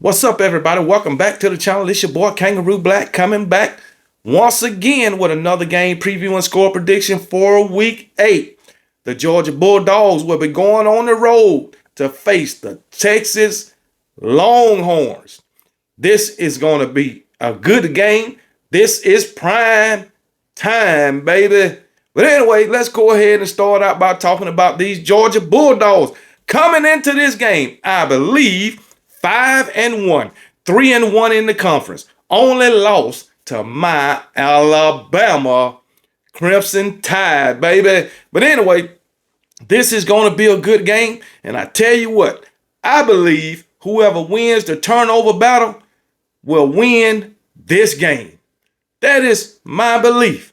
What's up, everybody? Welcome back to the channel. It's your boy Kangaroo Black coming back once again with another game preview and score prediction for Week 8. The Georgia Bulldogs will be going on the road to face the Texas Longhorns. This is going to be a good game. This is prime time, baby. But anyway, let's go ahead and start out by talking about these Georgia Bulldogs. Coming into this game, I believe 5-1, 3-1 in the conference. Only lost to my Alabama Crimson Tide, baby. But anyway, this is going to be a good game. And I tell you what, I believe whoever wins the turnover battle will win this game. That is my belief.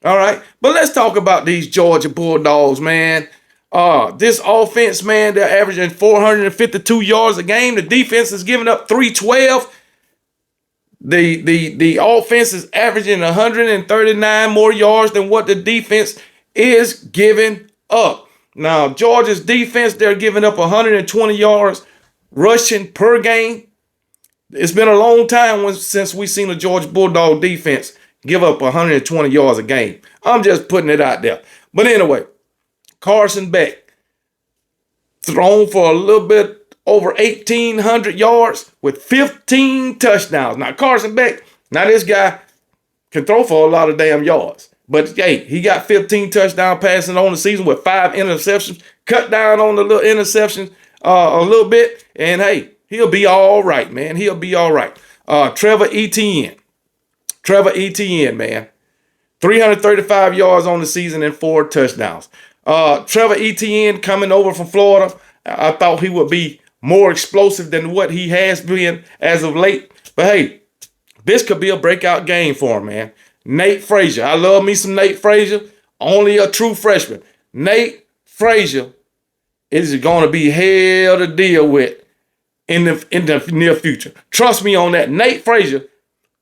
All right. But let's talk about these Georgia Bulldogs, man. This offense, man, they're averaging 452 yards a game. The defense is giving up 312. The offense is averaging 139 more yards than what the defense is giving up. Now, Georgia's defense, they're giving up 120 yards rushing per game. It's been a long time since we've seen a Georgia Bulldog defense give up 120 yards a game. I'm just putting it out there. But anyway, Carson Beck thrown for a little bit over 1,800 yards with 15 touchdowns. Now, Carson Beck, this guy can throw for a lot of damn yards. But, hey, he got 15 touchdown passing on the season with 5 interceptions. Cut down on the little interceptions a little bit. And, hey, he'll be all right, man. He'll be all right. Trevor Etienne, man. 335 yards on the season and 4 touchdowns. Trevor Etienne coming over from Florida. I thought he would be more explosive than what he has been as of late. But hey, this could be a breakout game for him, man. Nate Frazier. I love me some Nate Frazier. Only a true freshman. Nate Frazier is going to be hell to deal with in the near future. Trust me on that. Nate Frazier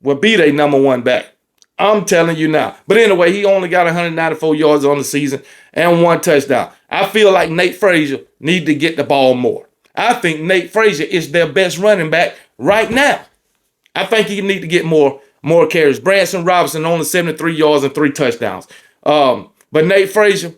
will be their number one back. I'm telling you now. But anyway, he only got 194 yards on the season and 1 touchdown. I feel like Nate Frazier need to get the ball more. I think Nate Frazier is their best running back right now. I think he need to get more carries. Branson Robinson only 73 yards and 3 touchdowns. But Nate Frazier,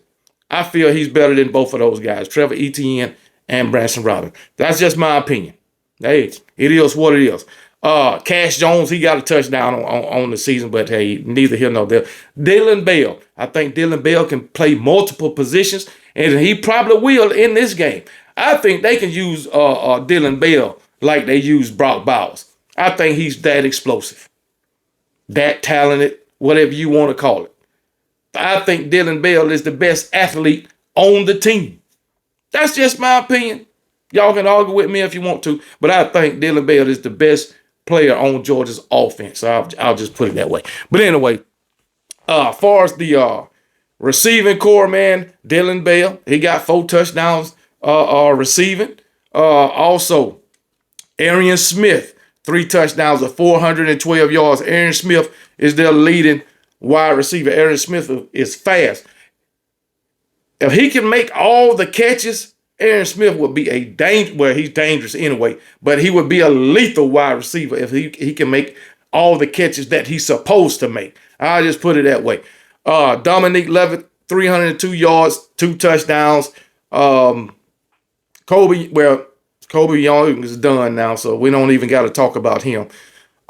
I feel he's better than both of those guys, Trevor Etienne and Branson Robinson. That's just my opinion. Hey, it is what it is. Cash Jones, he got a touchdown on the season, but hey, neither here nor there. Dylan Bell, I think Dylan Bell can play multiple positions, and he probably will in this game. I think they can use Dylan Bell like they use Brock Bowers. I think he's that explosive, that talented, whatever you want to call it. I think Dylan Bell is the best athlete on the team. That's just my opinion. Y'all can argue with me if you want to, but I think Dylan Bell is the best player on Georgia's offense. So I'll just put it that way. But anyway, as far as the receiving core, man, Dylan Bell, he got 4 touchdowns receiving. Also, Arian Smith, 3 touchdowns of 412 yards. Arian Smith is their leading wide receiver. Arian Smith is fast. If he can make all the catches, Arian Smith would be he's dangerous anyway, but he would be a lethal wide receiver if he can make all the catches that he's supposed to make. I'll just put it that way. Dominique Levitt, 302 yards, 2 touchdowns. Kobe Young is done now, so we don't even got to talk about him.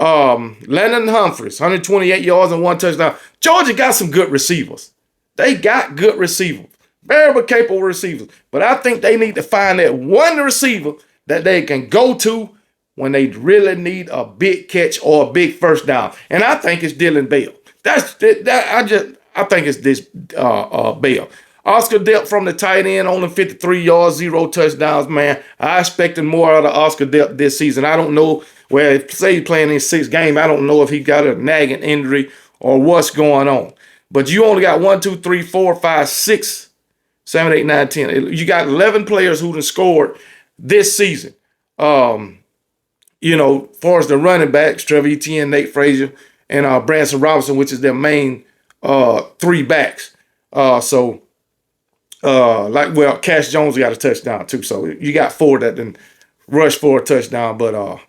Landon Humphries, 128 yards and 1 touchdown. Georgia got some good receivers. They got good receivers. Very capable receivers. But I think they need to find that one receiver that they can go to when they really need a big catch or a big first down. And I think it's Dylan Bell. I think it's this Bell. Oscar Delp from the tight end, only 53 yards, 0 touchdowns, man. I expected more out of Oscar Delp this season. I don't know say he's playing in 6 games. I don't know if he got a nagging injury or what's going on. But you only got 1, 2, 3, 4, 5, 6, 7, 8, 9, 10. You got 11 players who have scored this season. As far as the running backs, Trevor Etienne, Nate Frazier, and Branson Robinson, which is their main 3 backs. Cash Jones got a touchdown too. So you got 4 that then rush for a touchdown. But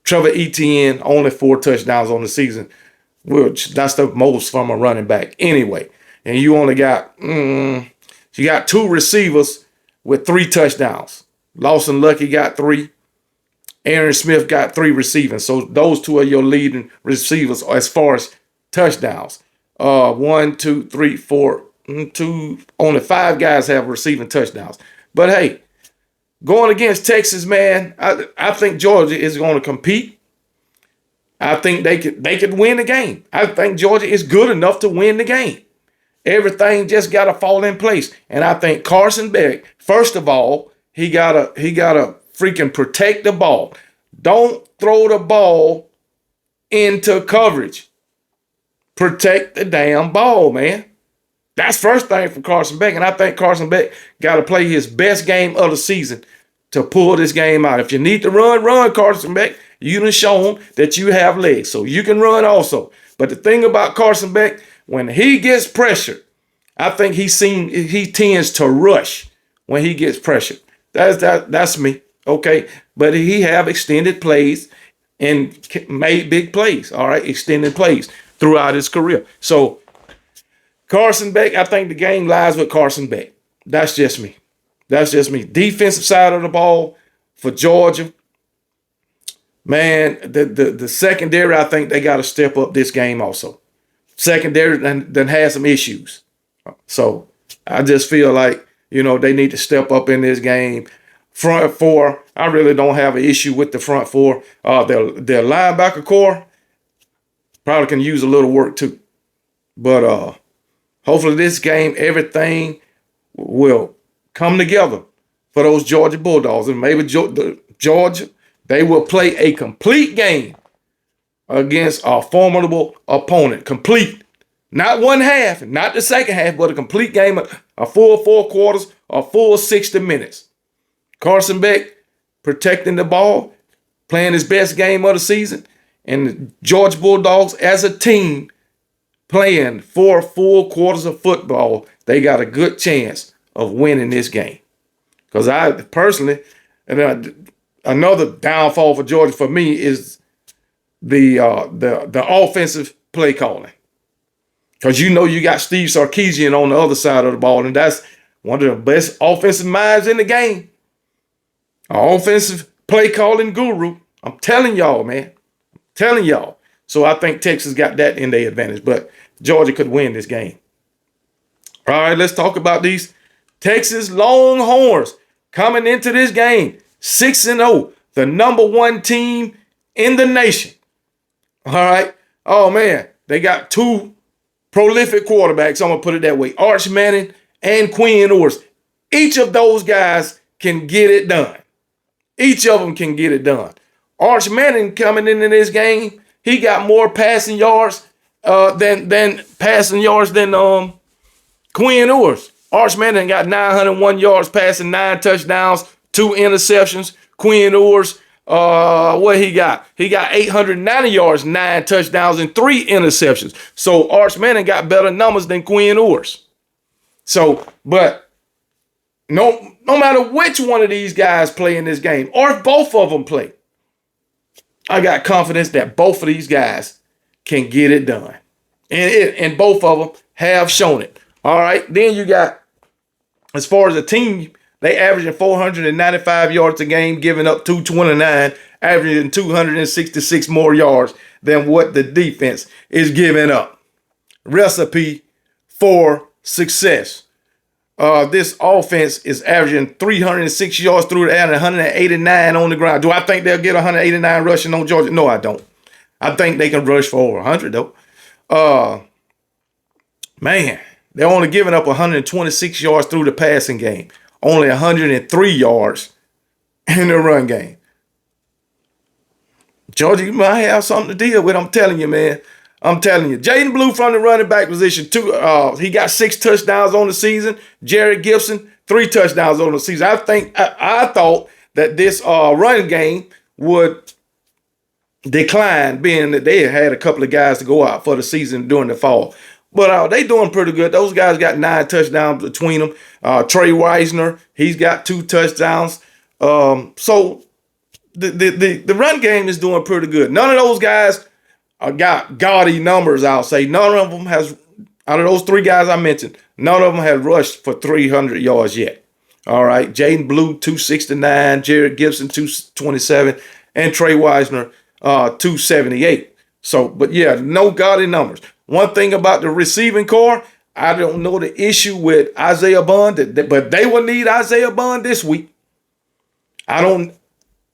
Trevor Etienne, only 4 touchdowns on the season, which that's the most from a running back anyway. And you only got you got 2 receivers with 3 touchdowns. Lawson Lucky got 3. Aaron Smith got 3 receiving. So those 2 are your leading receivers as far as touchdowns. 1, 2, 3, 4, 2. Only 5 guys have receiving touchdowns. But hey, going against Texas, man, I think Georgia is going to compete. I think they could win the game. I think Georgia is good enough to win the game. Everything just got to fall in place. And I think Carson Beck, first of all, he gotta freaking protect the ball. Don't throw the ball into coverage. Protect the damn ball, man. That's first thing for Carson Beck. And I think Carson Beck got to play his best game of the season to pull this game out. If you need to run, Carson Beck. You done shown that you have legs, so you can run also. But the thing about Carson Beck, when he gets pressured, I think he tends to rush when he gets pressured. That's me, okay? But he have extended plays and made big plays, all right? Extended plays throughout his career. So Carson Beck, I think the game lies with Carson Beck. That's just me. That's just me. Defensive side of the ball for Georgia, man, the secondary, I think they got to step up this game also. Secondary then has some issues. So I just feel like, they need to step up in this game. Front 4, I really don't have an issue with the front 4. Their linebacker core probably can use a little work too. But hopefully this game, everything will come together for those Georgia Bulldogs. And maybe Georgia, they will play a complete game against a formidable opponent. Complete. Not one half, not the second half, but a complete game, a full 4 quarters, a full 60 minutes. Carson Beck protecting the ball, playing his best game of the season, and the Georgia Bulldogs as a team playing 4 full quarters of football. They got a good chance of winning this game. Because I personally, another downfall for Georgia for me is the offensive play calling. Because you got Steve Sarkisian on the other side of the ball, and that's one of the best offensive minds in the game. An offensive play calling guru. I'm telling y'all, man. I'm telling y'all. So I think Texas got that in their advantage, but Georgia could win this game. All right, let's talk about these Texas Longhorns coming into this game 6-0, the number 1 team in the nation. All right. Oh, man, they got 2 prolific quarterbacks. I'm going to put it that way. Arch Manning and Quinn Ewers. Each of those guys can get it done. Each of them can get it done. Arch Manning coming into this game, he got more passing yards than Quinn Ewers. Arch Manning got 901 yards passing, 9 touchdowns, 2 interceptions. Quinn Ewers, what he got? He got 890 yards, 9 touchdowns, and 3 interceptions. So Arch Manning got better numbers than Quinn Ewers. So, but no matter which one of these guys play in this game, or if both of them play, I got confidence that both of these guys can get it done. And both of them have shown it. All right. Then you got, as far as a team, they averaging 495 yards a game, giving up 229, averaging 266 more yards than what the defense is giving up. Recipe for success. This offense is averaging 306 yards through the air and 189 on the ground. Do I think they'll get 189 rushing on Georgia? No, I don't. I think they can rush for over 100, though. Man, they're only giving up 126 yards through the passing game. Only 103 yards in the run game. Georgia, you might have something to deal with. I'm telling you, man. I'm telling you. Jaden Blue from the running back position, he got 6 touchdowns on the season. Jared Gibson, 3 touchdowns on the season. I thought that this run game would decline, being that they had a couple of guys to go out for the season during the fall. But they doing pretty good. Those guys got 9 touchdowns between them. Trey Weisner, he's got 2 touchdowns. So the run game is doing pretty good. None of those guys got gaudy numbers, I'll say. None of them has, out of those three guys I mentioned, none of them have rushed for 300 yards yet. All right. Jaden Blue, 269, Jared Gibson, 227, and Trey Wisner, 278. So, but yeah, no gaudy numbers. One thing about the receiving core, I don't know the issue with Isaiah Bond, but they will need Isaiah Bond this week. I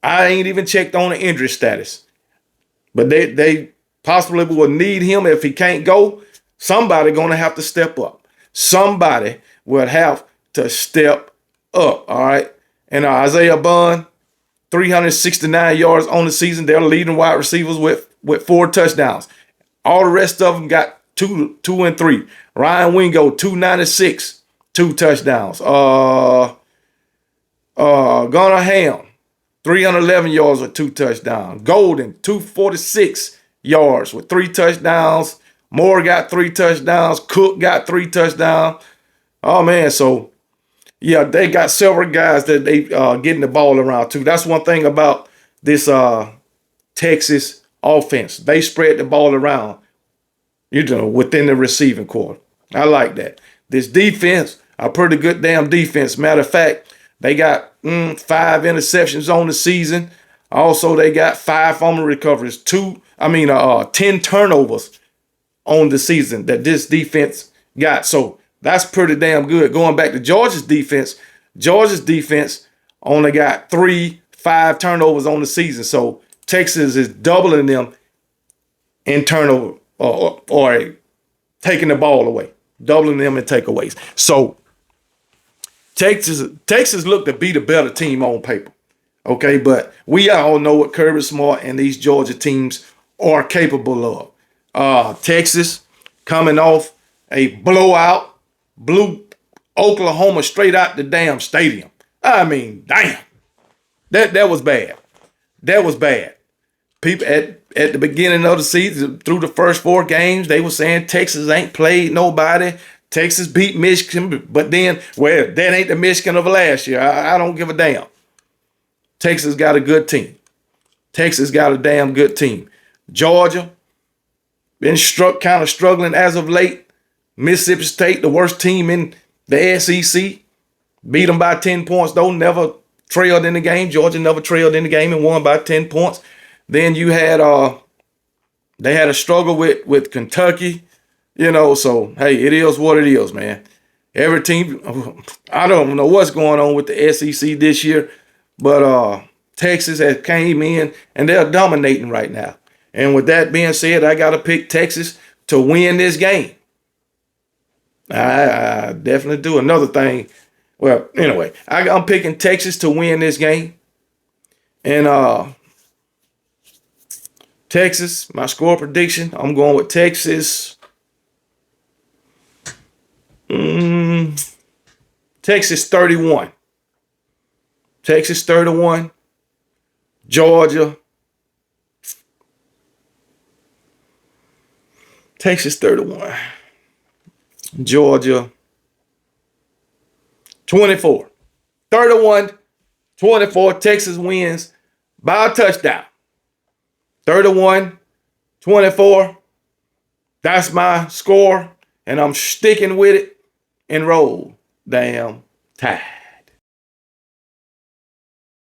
ain't even checked on the injury status, but they possibly will need him if he can't go. Somebody gonna have to step up. Somebody will have to step up. All right, and Isaiah Bond, 369 yards on the season. They're leading wide receivers with 4 touchdowns. All the rest of them got two and 3. Ryan Wingo, 296, 2 touchdowns. Gunnar Ham, 311 yards with 2 touchdowns. Golden, 246 yards with 3 touchdowns. Moore got 3 touchdowns. Cook got 3 touchdowns. Oh, man, so, yeah, they got several guys that they getting the ball around, too. That's one thing about this Texas offense. They spread the ball around, within the receiving core. I like that. This defense, a pretty good damn defense. Matter of fact, they got 5 interceptions on the season. Also, they got 5 fumble recoveries, 10 turnovers on the season that this defense got. So that's pretty damn good. Going back to Georgia's defense only got 5 turnovers on the season. So Texas is doubling them in turnover or taking the ball away, doubling them in takeaways. So Texas looked to be the better team on paper. Okay, but we all know what Kirby Smart and these Georgia teams are capable of. Texas coming off a blowout, blew Oklahoma straight out the damn stadium. I mean, damn. That was bad. That was bad. People at the beginning of the season, through the first 4 games, they were saying Texas ain't played nobody. Texas beat Michigan, but then, well, that ain't the Michigan of last year. I don't give a damn. Texas got a good team. Texas got a damn good team. Georgia been kind of struggling as of late. Mississippi State, the worst team in the SEC, beat them by 10 points, though. Never trailed in the game. Georgia never trailed in the game and won by 10 points. Then you had they had a struggle with Kentucky, so hey, it is what it is, man. Every team, I don't know what's going on with the SEC this year, but Texas has came in and they're dominating right now. And with that being said, I got to pick Texas to win this game. I definitely do. Another thing, well, anyway, I'm picking Texas to win this game. And Texas, my score prediction, I'm going with Texas. Texas 31. Texas 31. Georgia. Texas 31. Georgia 24. 31-24. Texas wins by a touchdown. 31-24. That's my score, and I'm sticking with it. And roll damn tide.